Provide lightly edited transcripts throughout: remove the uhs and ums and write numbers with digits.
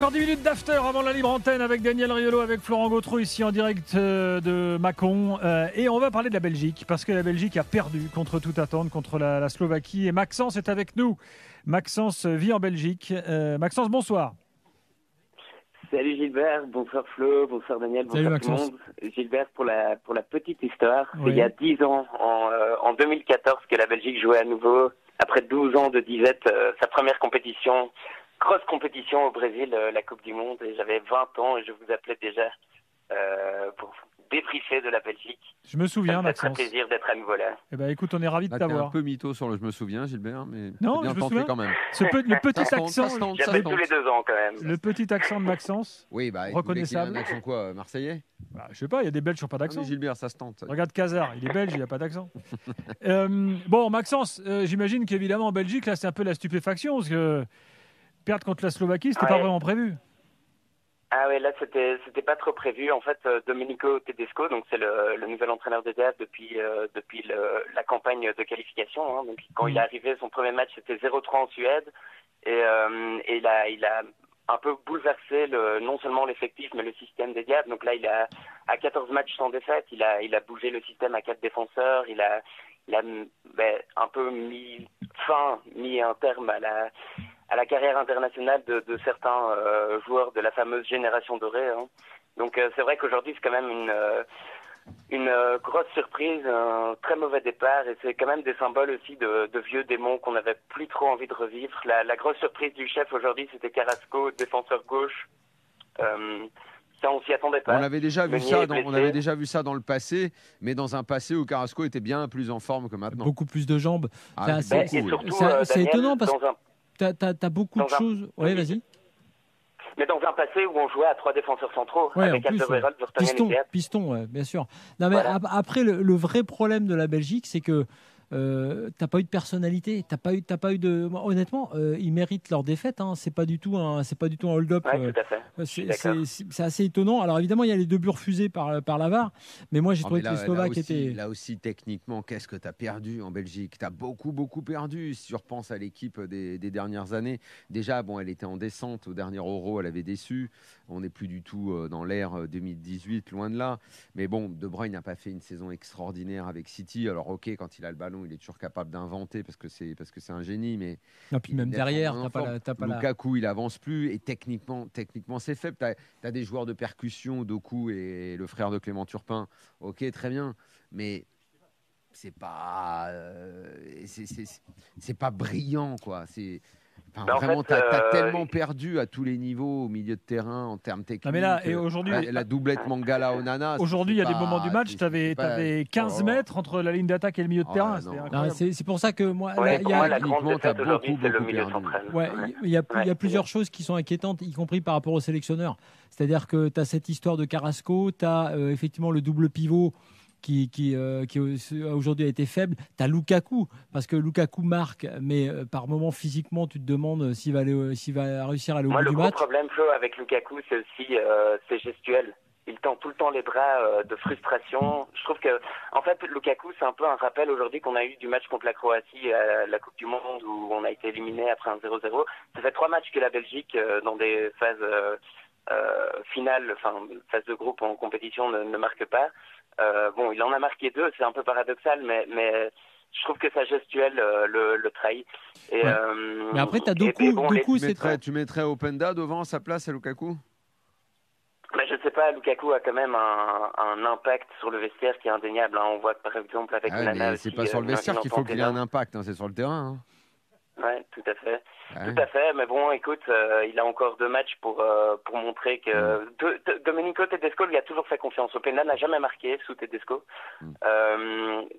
Encore 10 minutes d'after avant la libre antenne avec Daniel Riolo, avec Florent Gautreau ici en direct de Mâcon. Et on va parler de la Belgique parce que la Belgique a perdu contre toute attente contre la Slovaquie. Et Maxence est avec nous. Maxence vit en Belgique. Maxence, bonsoir. Salut Gilbert, bonsoir Flo, bonsoir Daniel, bonsoir Salut tout le Maxence. monde. Gilbert, pour la petite histoire, Oui. c'est il y a 10 ans, en 2014, que la Belgique jouait à nouveau, après 12 ans de disette, sa première compétition. Grosse compétition au Brésil, la Coupe du Monde, et j'avais 20 ans et je vous appelais déjà pour débriefer de la Belgique. Je me souviens, Ça me fait très Maxence. plaisir d'être à nouveau là. Eh ben, écoute, on est ravis de Là, t'es un t'avoir. peu mytho sur le « je me souviens », Gilbert, mais Non, c'est bien je me tenté souviens. quand même. Le petit Ça se tente, accent, ça se tente. J'appelle tous les 2 ans quand même. le petit accent de Maxence. Oui, bah, Reconnaissable. il a un accent quoi, marseillais? Bah, je sais pas, il y a des Belges qui n'ont pas Ah, d'accent. mais Gilbert, ça se tente. Regarde Cazard, il est belge, il n'a pas d'accent. Bon, Maxence, j'imagine qu'évidemment en Belgique, là, c'est un peu la stupéfaction parce que perdre contre la Slovaquie, c'était pas Ouais. vraiment prévu. Ah ouais, là c'était pas trop prévu. En fait, Domenico Tedesco, donc c'est le nouvel entraîneur de DAF depuis la campagne de qualification. Hein. Donc quand il est arrivé, son premier match c'était 0-3 en Suède et il a un peu bouleversé non seulement l'effectif mais le système des Diables. Donc là il a à 14 matchs sans défaite, il a bougé le système à 4 défenseurs, il a un peu mis un terme à la carrière internationale de certains joueurs de la fameuse génération dorée. Hein. Donc c'est vrai qu'aujourd'hui c'est quand même une grosse surprise, un très mauvais départ, et c'est quand même des symboles aussi de vieux démons qu'on n'avait plus trop envie de revivre. La grosse surprise du chef aujourd'hui, c'était Carrasco, défenseur gauche. Ça, on s'y attendait pas. On avait déjà vu Meunier ça, est blessé. on avait déjà vu ça dans le passé, mais dans un passé où Carrasco était bien plus en forme que maintenant. Beaucoup plus de jambes. Ah, C'est beaucoup, Et oui. surtout, c'est Daniel, étonnant parce dans un- que t'as beaucoup de dans un- choses. Ouais, vas-y. mais dans un passé où on jouait à 3 défenseurs centraux, Ouais, avec en plus, Alderweireld, Vertonghen et piston, Diaz. piston, ouais, bien sûr. Non, mais Voilà. après, le vrai problème de la Belgique, c'est que t'as pas eu de personnalité, t'as pas eu de. Honnêtement, ils méritent leur défaite. Hein. C'est pas du tout un hold-up. Ouais, tout à fait. C'est assez étonnant. Alors évidemment, il y a les 2 buts refusés par Lavar, mais moi j'ai Oh, trouvé mais que les Slovaques aussi, étaient. là aussi, techniquement, qu'est-ce que tu as perdu en Belgique? Tu as beaucoup perdu. Si tu repenses à l'équipe des dernières années, déjà, bon, elle était en descente au dernier Euro, elle avait déçu. On n'est plus du tout dans l'ère 2018, loin de là. Mais bon, De Bruyne n'a pas fait une saison extraordinaire avec City. Alors, ok, quand il a le ballon, il est toujours capable d'inventer parce que c'est un génie. Mais Non, puis même il est derrière, nettement t'as moins en pas forme. la. Lukaku, il avance plus et techniquement c'est faible. Tu as des joueurs de percussion, Doku et le frère de Clément Turpin. Ok, très bien, mais c'est pas c'est pas brillant, quoi. Ben, en Vraiment, fait, t'as tellement perdu à tous les niveaux au milieu de terrain en termes techniques. Non, mais là, et aujourd'hui, la doublette Mangala-Onana. aujourd'hui, il y a des moments du match, tu avais 15 mètres entre la ligne d'attaque et le milieu de Oh, terrain. non. C'était Non, incroyable. c'est pour ça que moi, Ouais, là, pour il y moi, a, la grande techniquement, t'as défaite aujourd'hui, beaucoup, c'est le beaucoup milieu perdu. central. ouais, il y a plusieurs choses qui sont inquiétantes, y compris par rapport aux sélectionneurs. C'est-à-dire que tu as cette histoire de Carrasco, tu as effectivement le double pivot qui aujourd'hui a été faible. Tu as Lukaku, parce que Lukaku marque, mais par moment physiquement, tu te demandes s'il va réussir à aller au Moi, bout le du gros match. problème, Flo, avec Lukaku, c'est aussi c'est gestuel. Il tend tout le temps les bras de frustration. Je trouve que, en fait, Lukaku, c'est un peu un rappel aujourd'hui qu'on a eu du match contre la Croatie à la Coupe du Monde où on a été éliminé après un 0-0. Ça fait 3 matchs que la Belgique, dans des phases finales, enfin, phase de groupe en compétition, ne marque pas. Bon, il en a marqué 2, c'est un peu paradoxal, mais je trouve que sa gestuelle le trahit. Et, Ouais. Mais après, t'as Doku, Doku, Tu mettrais Openda devant sa place à Lukaku? Mais je sais pas, Lukaku a quand même un impact sur le vestiaire qui est indéniable. Hein. On voit que, par exemple avec Ah, Onana mais c'est aussi, pas sur le vestiaire qu'il faut qu'il ait un énorme. impact, hein, c'est sur le terrain. Hein. Ouais, tout à fait. Ouais. Tout à fait, mais bon, écoute, il a encore 2 matchs pour montrer que Domenico Tedesco lui a toujours fait confiance. Openda n'a jamais marqué sous Tedesco.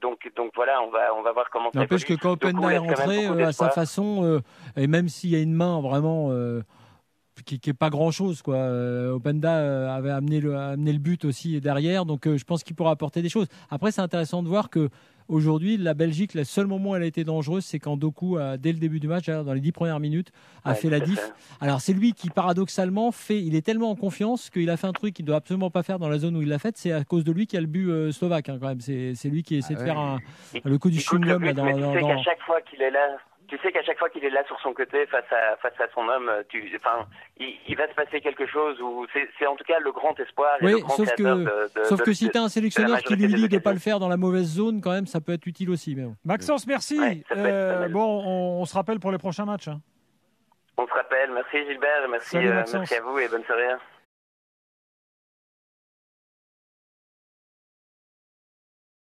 Donc voilà, on va voir comment ça N'empêche que évolue. quand Doku Openda est laisse quand même rentré beaucoup à sa d'espoir. façon, et même s'il y a une main vraiment qui est pas grand chose, quoi. Openda avait amené le but aussi derrière, donc je pense qu'il pourra apporter des choses. Après, c'est intéressant de voir que aujourd'hui, la Belgique, le seul moment où elle a été dangereuse, c'est quand Doku, dès le début du match, dans les 10 premières minutes, a fait la tout à diff. fait. Alors, c'est lui qui, paradoxalement, il est tellement en confiance qu'il a fait un truc qu'il ne doit absolument pas faire dans la zone où il l'a fait. C'est à cause de lui qu'il y a le but slovaque, hein, quand même. C'est lui qui essaie de faire le coup du Écoute, le chewing-gum. but, mais tu sais qu'à chaque fois qu'il est là, tu sais qu'à chaque fois qu'il est là sur son côté face à son homme, il va se passer quelque chose. Ou c'est en tout cas le grand espoir. Et Oui, le grand sauf que si tu as un sélectionneur qui lui dit de ne pas le faire dans la mauvaise zone, quand même, ça peut être utile aussi. Mais bon. Maxence, merci. Ouais, on se rappelle pour les prochains matchs. On se rappelle. Merci Gilbert, merci à vous et bonne soirée.